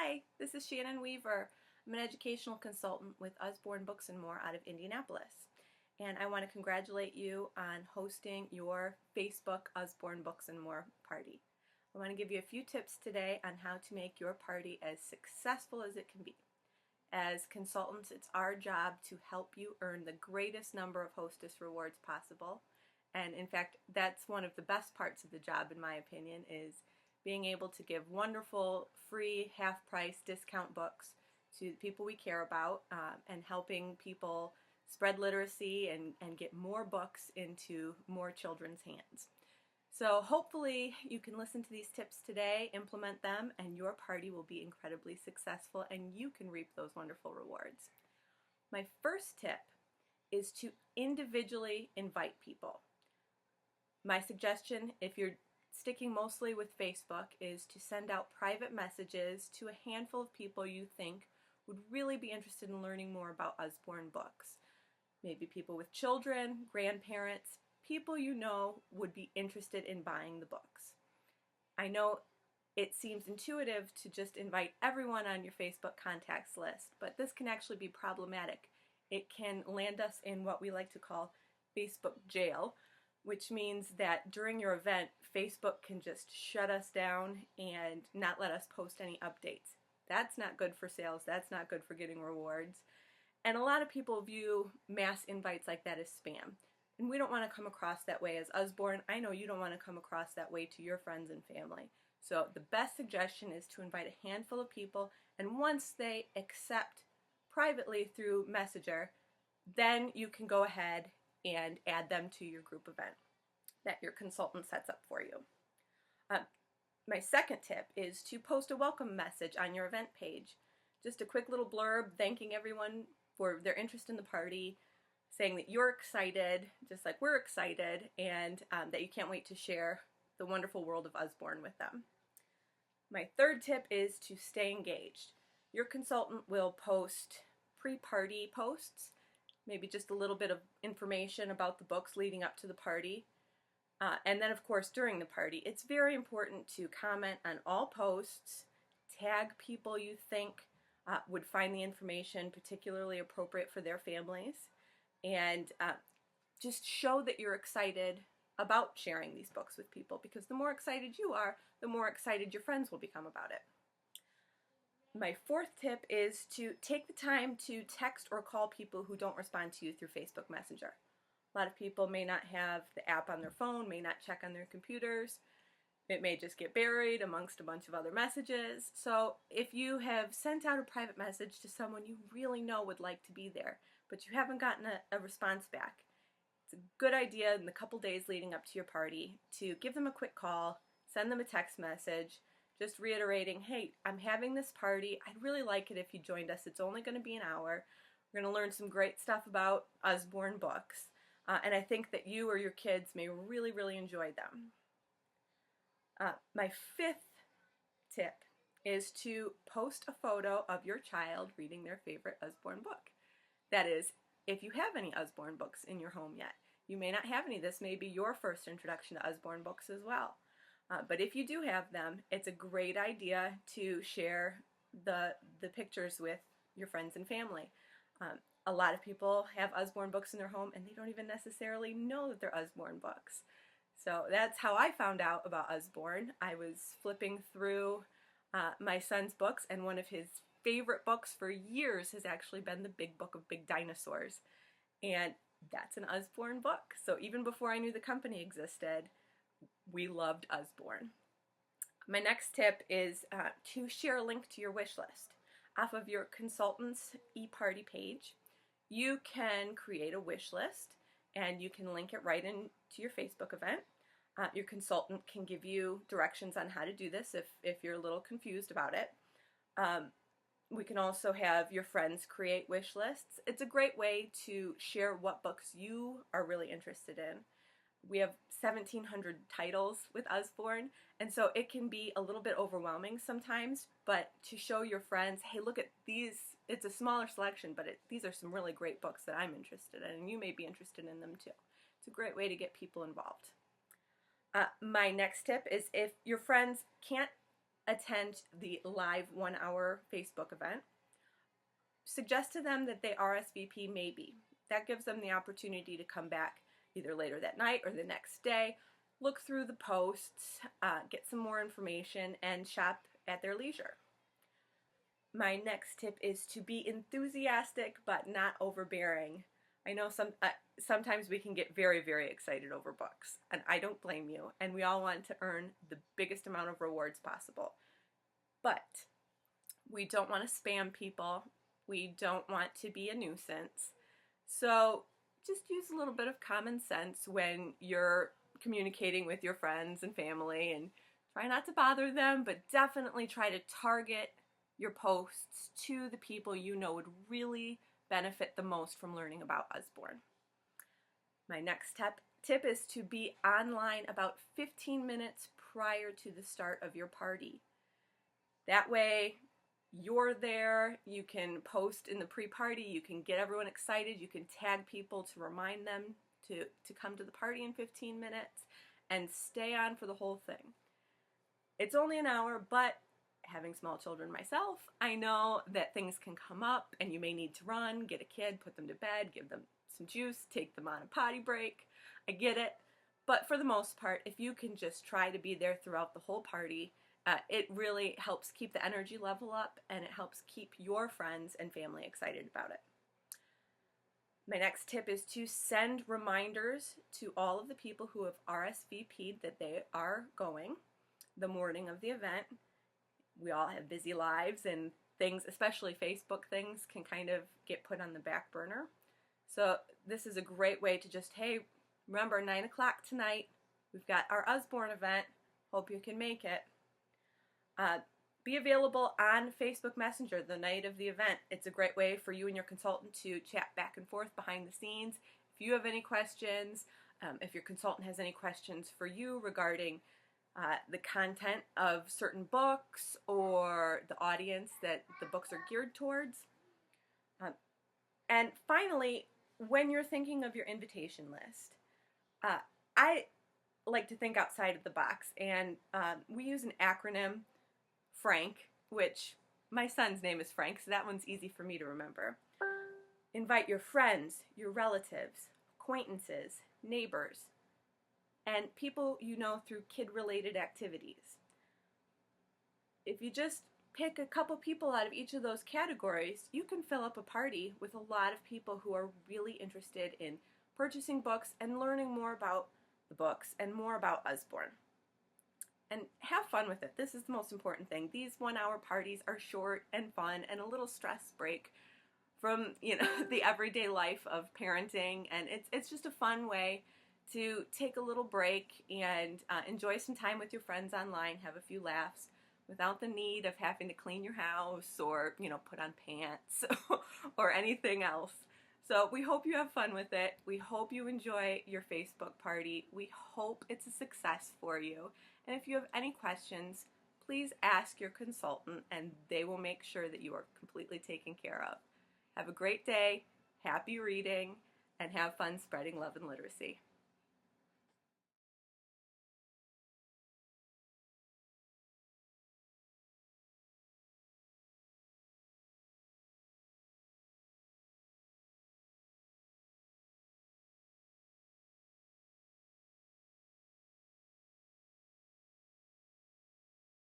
Hi, this is Shannon Weaver. I'm an educational consultant with Usborne Books and More out of Indianapolis. And I want to congratulate you on hosting your Facebook Usborne Books and More party. I want to give you a few tips today on how to make your party as successful as it can be. As consultants, it's our job to help you earn the greatest number of Hostess rewards possible. And in fact, that's one of the best parts of the job, in my opinion, is being able to give wonderful, free, half-price discount books to the people we care about, and helping people spread literacy and get more books into more children's hands. So hopefully you can listen to these tips today, implement them, and your party will be incredibly successful and you can reap those wonderful rewards. My first tip is to individually invite people. My suggestion, if you're sticking mostly with Facebook, is to send out private messages to a handful of people you think would really be interested in learning more about Usborne books. Maybe people with children, grandparents, people you know would be interested in buying the books. I know it seems intuitive to just invite everyone on your Facebook contacts list, but this can actually be problematic. It can land us in what we like to call Facebook jail, which means that during your event, Facebook can just shut us down and not let us post any updates. That's not good for sales. That's not good for getting rewards. And a lot of people view mass invites like that as spam. And we don't want to come across that way as Usborne. I know you don't want to come across that way to your friends and family. So the best suggestion is to invite a handful of people, and once they accept privately through Messenger, then you can go ahead and add them to your group event that your consultant sets up for you. My second tip is to post a welcome message on your event page. Just a quick little blurb thanking everyone for their interest in the party, saying that you're excited, just like we're excited, and that you can't wait to share the wonderful world of Usborne with them. My third tip is to stay engaged. Your consultant will post pre-party posts, maybe just a little bit of information about the books leading up to the party. And then, of course, during the party, it's very important to comment on all posts, tag people you think would find the information particularly appropriate for their families, and just show that you're excited about sharing these books with people, because the more excited you are, the more excited your friends will become about it. My fourth tip is to take the time to text or call people who don't respond to you through Facebook Messenger. A lot of people may not have the app on their phone, may not check on their computers. It may just get buried amongst a bunch of other messages. So if you have sent out a private message to someone you really know would like to be there, but you haven't gotten a response back, it's a good idea in the couple days leading up to your party to give them a quick call, send them a text message, just reiterating, hey, I'm having this party. I'd really like it if you joined us. It's only going to be an hour. We're going to learn some great stuff about Usborne books. And I think that you or your kids may really, really enjoy them. My fifth tip is to post a photo of your child reading their favorite Usborne book. That is, if you have any Usborne books in your home yet. You may not have any. This may be your first introduction to Usborne books as well. But if you do have them, it's a great idea to share the pictures with your friends and family. A lot of people have Usborne books in their home and they don't even necessarily know that they're Usborne books. So that's how I found out about Usborne. I was flipping through my son's books, and one of his favorite books for years has actually been The Big Book of Big Dinosaurs. And that's an Usborne book. So even before I knew the company existed, we loved Usborne. My next tip is to share a link to your wish list. Off of your consultant's e-party page, you can create a wish list and you can link it right into your Facebook event. Your consultant can give you directions on how to do this if you're a little confused about it. We can also have your friends create wish lists. It's a great way to share what books you are really interested in. We have 1,700 titles with Usborne, and so it can be a little bit overwhelming sometimes, but to show your friends, hey, look at these, it's a smaller selection, but these are some really great books that I'm interested in, and you may be interested in them too. It's a great way to get people involved. My next tip is, if your friends can't attend the live 1-hour Facebook event. Suggest to them that they RSVP maybe. That gives them the opportunity to come back either later that night or the next day, look through the posts, get some more information, and shop at their leisure. My next tip is to be enthusiastic but not overbearing. I know sometimes we can get very, very excited over books, and I don't blame you, and we all want to earn the biggest amount of rewards possible. But we don't want to spam people. We don't want to be a nuisance. So just use a little bit of common sense when you're communicating with your friends and family, and try not to bother them, but definitely try to target your posts to the people you know would really benefit the most from learning about Usborne. My next tip is to be online about 15 minutes prior to the start of your party. That way you're there, you can post in the pre-party, you can get everyone excited, you can tag people to remind them to come to the party in 15 minutes, and stay on for the whole thing. It's only an hour, but having small children myself, I know that things can come up and you may need to run, get a kid, put them to bed, give them some juice, take them on a potty break. I get it. But for the most part, if you can just try to be there throughout the whole party, it really helps keep the energy level up, and it helps keep your friends and family excited about it. My next tip is to send reminders to all of the people who have RSVP'd that they are going the morning of the event. We all have busy lives, and things, especially Facebook things, can kind of get put on the back burner. So this is a great way to just, hey, remember 9 o'clock tonight, we've got our Usborne event, hope you can make it. Be available on Facebook Messenger the night of the event. It's a great way for you and your consultant to chat back and forth behind the scenes. If you have any questions, if your consultant has any questions for you regarding the content of certain books or the audience that the books are geared towards. And finally, when you're thinking of your invitation list, I like to think outside of the box, and we use an acronym, FRANK, which my son's name is Frank, so that one's easy for me to remember. Invite your friends, your relatives, acquaintances, neighbors, and people you know through kid-related activities. If you just pick a couple people out of each of those categories, you can fill up a party with a lot of people who are really interested in purchasing books and learning more about the books and more about Usborne. And have fun with it. This is the most important thing. These 1-hour parties are short and fun and a little stress break from, the everyday life of parenting, and it's just a fun way to take a little break and enjoy some time with your friends online, have a few laughs without the need of having to clean your house or, put on pants or anything else. So we hope you have fun with it. We hope you enjoy your Facebook party. We hope it's a success for you. And if you have any questions, please ask your consultant, and they will make sure that you are completely taken care of. Have a great day, happy reading, and have fun spreading love and literacy.